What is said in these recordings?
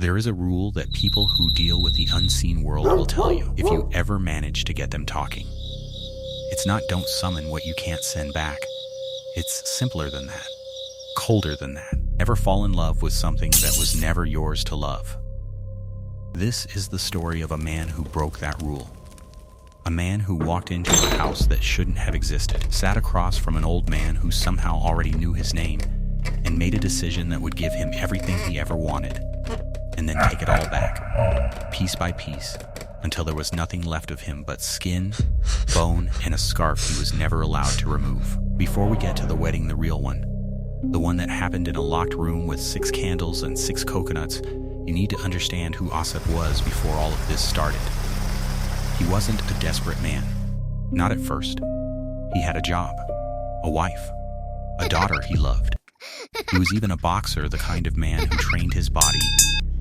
There is a rule that people who deal with the unseen world will tell you if you ever manage to get them talking. It's not don't summon what you can't send back. It's simpler than that, colder than that. Never fall in love with something that was never yours to love. This is the story of a man who broke that rule. A man who walked into a house that shouldn't have existed, sat across from an old man who somehow already knew his name, and made a decision that would give him everything he ever wanted, and then take it all back, piece by piece, until there was nothing left of him but skin, bone, and a scarf he was never allowed to remove. Before we get to the wedding, the real one, the one that happened in a locked room with 6 candles and 6 coconuts, you need to understand who Asep was before all of this started. He wasn't a desperate man. Not at first. He had a job, a wife, a daughter he loved. He was even a boxer, the kind of man who trained his body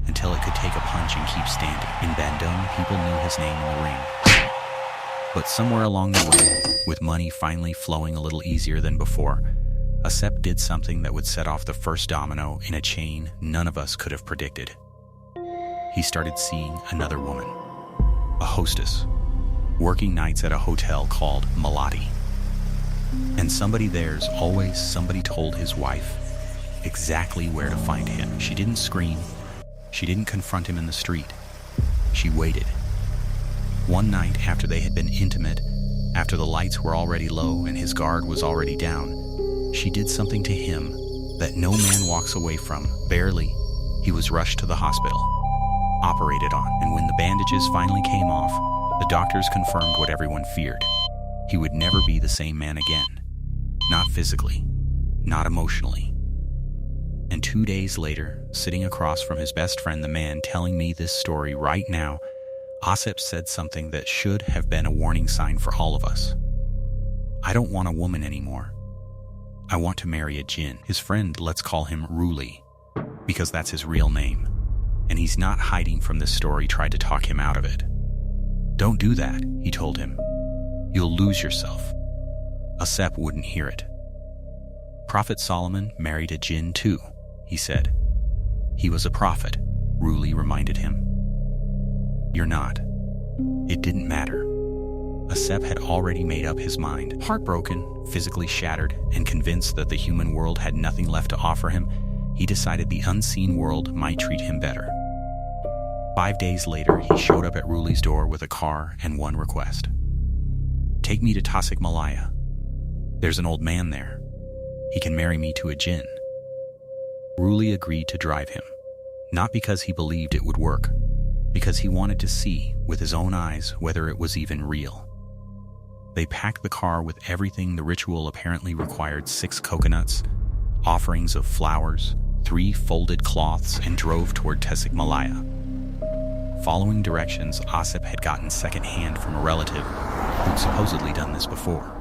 until it could take a punch and keep standing. In Bandung, people knew his name in the ring. But somewhere along the way, with money finally flowing a little easier than before, Asep did something that would set off the first domino in a chain none of us could have predicted. He started seeing another woman, a hostess, working nights at a hotel called Melati. And somebody there's always somebody told his wife exactly where to find him. She didn't scream. She didn't confront him in the street. She waited. One night after they had been intimate, after the lights were already low and his guard was already down, she did something to him that no man walks away from. Barely, he was rushed to the hospital, operated on, and when the bandages finally came off, the doctors confirmed what everyone feared. He would never be the same man again. Not physically, not emotionally. And 2 days later, sitting across from his best friend, the man telling me this story right now, Asep said something that should have been a warning sign for all of us. I don't want a woman anymore. I want to marry a jinn. His friend, let's call him Ruli, because that's his real name. And he's not hiding from this story, tried to talk him out of it. Don't do that, he told him. You'll lose yourself. Asep wouldn't hear it. Prophet Solomon married a jinn too, he said. He was a prophet, Ruli reminded him. You're not. It didn't matter. Asep had already made up his mind. Heartbroken, physically shattered, and convinced that the human world had nothing left to offer him, he decided the unseen world might treat him better. 5 days later, he showed up at Ruli's door with a car and one request. Take me to Tasik Malaya. There's an old man there. He can marry me to a jinn. Ruli agreed to drive him, not because he believed it would work, because he wanted to see with his own eyes whether it was even real. They packed the car with everything the ritual apparently required: 6 coconuts, offerings of flowers, 3 folded cloths, and drove toward Tasik Malaya. Following directions Asep had gotten secondhand from a relative who'd supposedly done this before.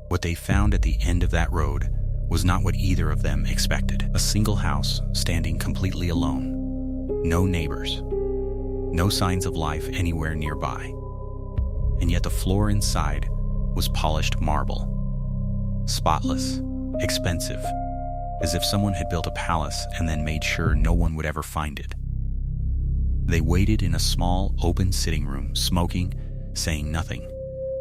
What they found at the end of that road was not what either of them expected. A single house standing completely alone. No neighbors. No signs of life anywhere nearby. And yet the floor inside was polished marble. Spotless, expensive, as if someone had built a palace and then made sure no one would ever find it. They waited in a small, open sitting room, smoking, saying nothing,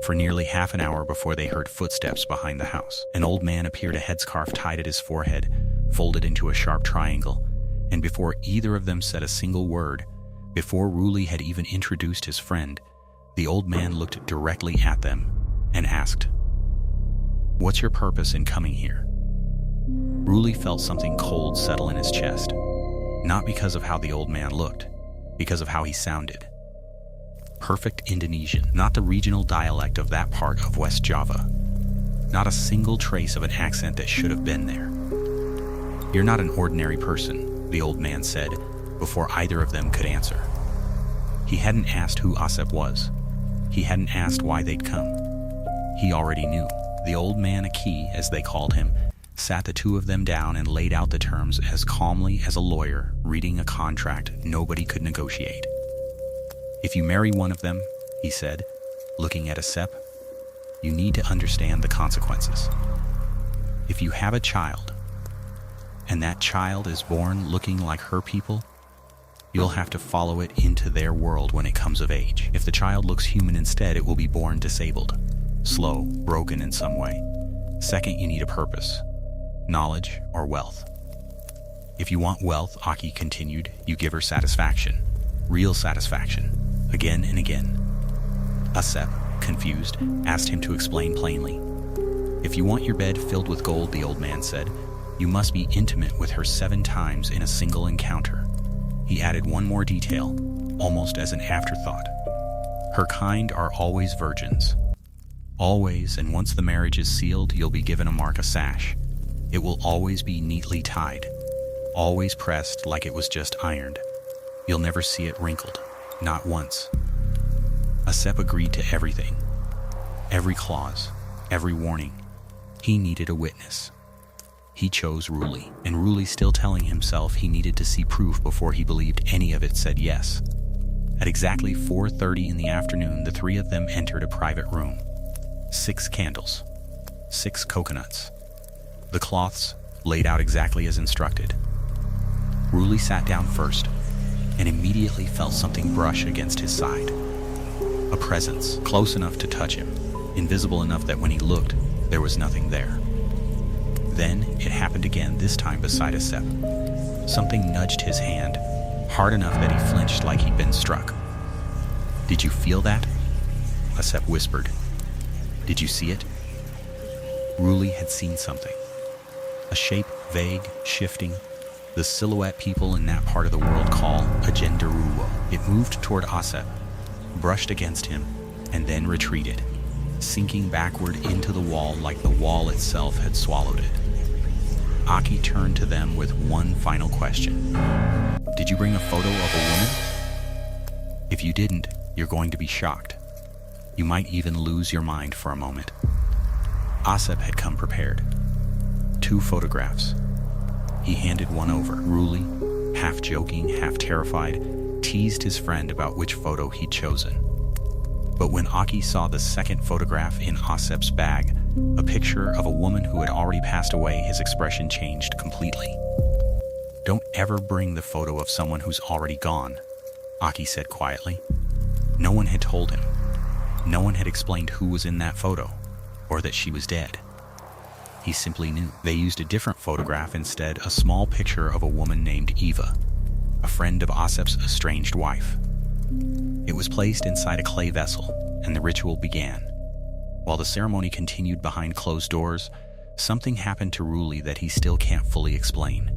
for nearly half an hour before they heard footsteps behind the house. An old man appeared, a headscarf tied at his forehead, folded into a sharp triangle, and before either of them said a single word, before Ruli had even introduced his friend, the old man looked directly at them and asked, "What's your purpose in coming here?" Ruli felt something cold settle in his chest, not because of how the old man looked, because of how he sounded. Perfect Indonesian, not the regional dialect of that part of West Java. Not a single trace of an accent that should have been there. You're not an ordinary person, the old man said, before either of them could answer. He hadn't asked who Asep was. He hadn't asked why they'd come. He already knew. The old man, Aki, as they called him, sat the two of them down and laid out the terms as calmly as a lawyer reading a contract nobody could negotiate. If you marry one of them, he said, looking at Asep, you need to understand the consequences. If you have a child, and that child is born looking like her people, You'll have to follow it into their world when it comes of age. If the child looks human instead, it will be born disabled, slow, broken in some way. Second, you need a purpose, knowledge, or wealth. If you want wealth, Aki continued, you give her satisfaction, real satisfaction, again and again. Asep, confused, asked him to explain plainly. If you want your bed filled with gold, the old man said, you must be intimate with her 7 times in a single encounter. He added one more detail, almost as an afterthought. Her kind are always virgins. Always, and once the marriage is sealed, you'll be given a mark, a sash. It will always be neatly tied, always pressed like it was just ironed. You'll never see it wrinkled, not once. Asep agreed to everything, every clause, every warning. He needed a witness. He chose Ruli, and Ruli, still telling himself he needed to see proof before he believed any of it, said yes. At exactly 4:30 in the afternoon, the 3 of them entered a private room. 6 candles, 6 coconuts. The cloths laid out exactly as instructed. Ruli sat down first and immediately felt something brush against his side. A presence, close enough to touch him, invisible enough that when he looked, there was nothing there. Then it happened again, this time beside Asep. Something nudged his hand, hard enough that he flinched like he'd been struck. Did you feel that? Asep whispered. Did you see it? Ruli had seen something. A shape, vague, shifting, the silhouette people in that part of the world call a genderuwo. It moved toward Asep, brushed against him, and then retreated, sinking backward into the wall like the wall itself had swallowed it. Aki turned to them with one final question. Did you bring a photo of a woman? If you didn't, you're going to be shocked. You might even lose your mind for a moment. Asep had come prepared. 2 photographs. He handed one over. Ruli, half joking, half terrified, teased his friend about which photo he'd chosen. But when Aki saw the second photograph in Asep's bag, a picture of a woman who had already passed away, his expression changed completely. Don't ever bring the photo of someone who's already gone, Aki said quietly. No one had told him. No one had explained who was in that photo, or that she was dead. He simply knew. They used a different photograph instead, a small picture of a woman named Eva, a friend of Asep's estranged wife. It was placed inside a clay vessel, and the ritual began. While the ceremony continued behind closed doors, something happened to Ruli that he still can't fully explain.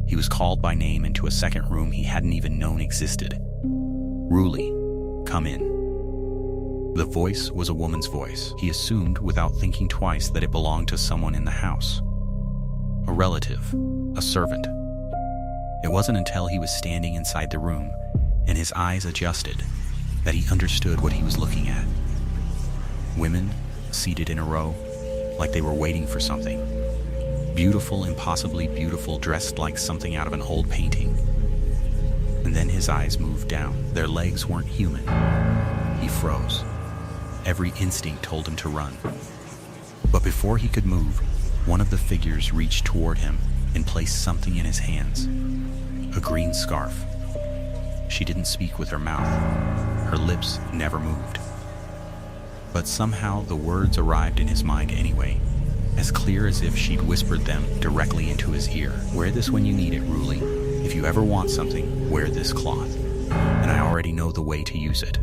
He was called by name into a second room he hadn't even known existed. Ruli, come in. The voice was a woman's voice. He assumed, without thinking twice, that it belonged to someone in the house. A relative, a servant. It wasn't until he was standing inside the room and his eyes adjusted that he understood what he was looking at. Women, seated in a row, like they were waiting for something. Beautiful, impossibly beautiful, dressed like something out of an old painting. And then his eyes moved down. Their legs weren't human. He froze. Every instinct told him to run. But before he could move, one of the figures reached toward him and placed something in his hands. A green scarf. She didn't speak with her mouth. Her lips never moved. But somehow the words arrived in his mind anyway, as clear as if she'd whispered them directly into his ear. Wear this when you need it, Ruli. If you ever want something, wear this cloth. And I already know the way to use it.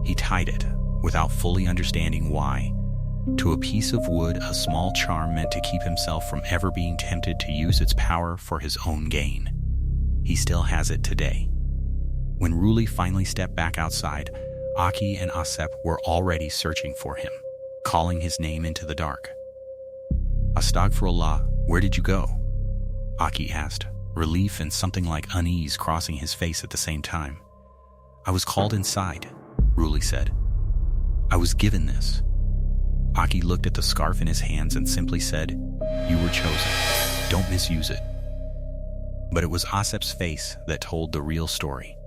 He tied it, without fully understanding why, to a piece of wood, a small charm meant to keep himself from ever being tempted to use its power for his own gain. He still has it today. When Ruli finally stepped back outside, Aki and Asep were already searching for him, calling his name into the dark. Astagfirullah, where did you go? Aki asked, relief and something like unease crossing his face at the same time. I was called inside, Ruli said. I was given this. Aki looked at the scarf in his hands and simply said, you were chosen. Don't misuse it. But it was Asep's face that told the real story.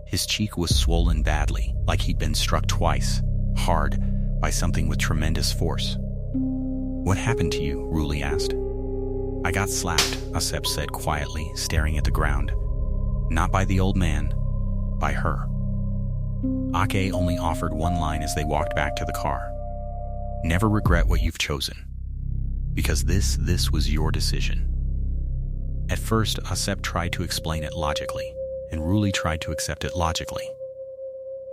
His cheek was swollen badly, like he'd been struck twice, hard, by something with tremendous force. What happened to you? Ruli asked. I got slapped, Asep said quietly, staring at the ground. Not by the old man, by her. Ake only offered one line as they walked back to the car. Never regret what you've chosen. Because this was your decision. At first, Asep tried to explain it logically, and Ruli tried to accept it logically.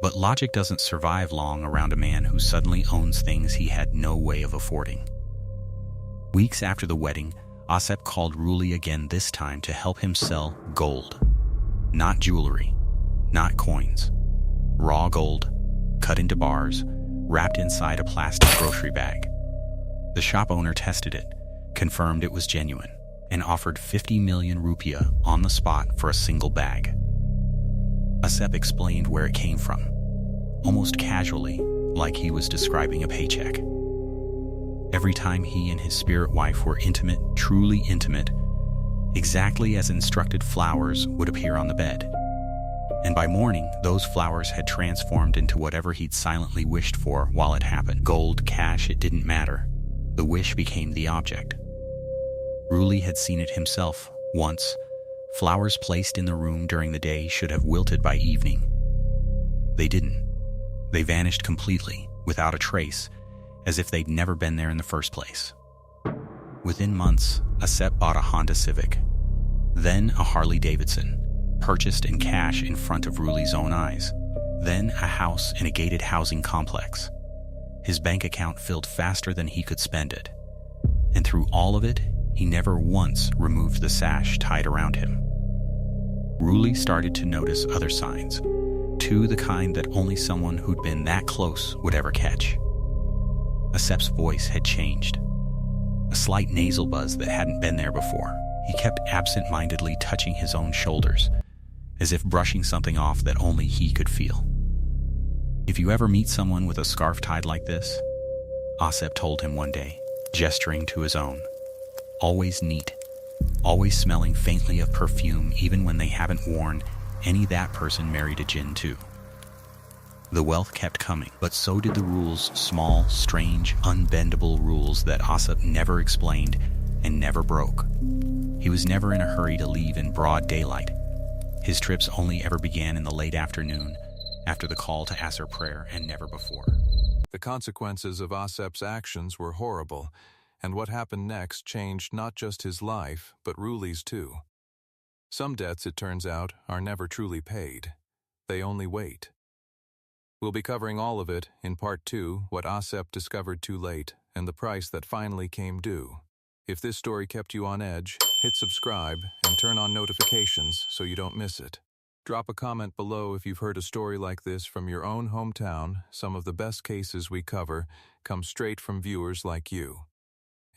But logic doesn't survive long around a man who suddenly owns things he had no way of affording. Weeks after the wedding, Asep called Ruli again, this time to help him sell gold. Not jewelry, not coins. Raw gold, cut into bars, wrapped inside a plastic grocery bag. The shop owner tested it, confirmed it was genuine, and offered 50 million rupiah on the spot for a single bag. Asep explained where it came from, almost casually, like he was describing a paycheck. Every time he and his spirit wife were intimate, truly intimate, exactly as instructed, flowers would appear on the bed. And by morning, those flowers had transformed into whatever he'd silently wished for while it happened. Gold, cash, it didn't matter. The wish became the object. Ruli had seen it himself once. Flowers placed in the room during the day should have wilted by evening. They didn't. They vanished completely, without a trace, as if they'd never been there in the first place. Within months, Asep bought a Honda Civic, then a Harley Davidson, purchased in cash in front of Ruli's own eyes, then a house in a gated housing complex. His bank account filled faster than he could spend it, and through all of it, he never once removed the sash tied around him. Ruli started to notice other signs, too, the kind that only someone who'd been that close would ever catch. Asep's voice had changed, a slight nasal buzz that hadn't been there before. He kept absent-mindedly touching his own shoulders, as if brushing something off that only he could feel. If you ever meet someone with a scarf tied like this, Asep told him one day, gesturing to his own, always neat, always smelling faintly of perfume even when they haven't worn any, that person married a jinn too. The wealth kept coming, but so did the rules, small, strange, unbendable rules that Asep never explained and never broke. He was never in a hurry to leave in broad daylight. His trips only ever began in the late afternoon, after the call to Asr prayer, and never before. The consequences of Asep's actions were horrible, and what happened next changed not just his life, but Ruli's too. Some debts, it turns out, are never truly paid. They only wait. We'll be covering all of it in Part 2, what Asep discovered too late, and the price that finally came due. If this story kept you on edge, hit subscribe and turn on notifications so you don't miss it. Drop a comment below if you've heard a story like this from your own hometown. Some of the best cases we cover come straight from viewers like you.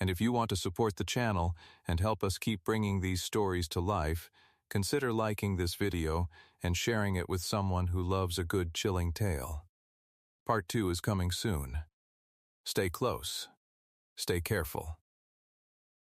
And if you want to support the channel and help us keep bringing these stories to life, consider liking this video and sharing it with someone who loves a good chilling tale. Part 2 is coming soon. Stay close. Stay careful.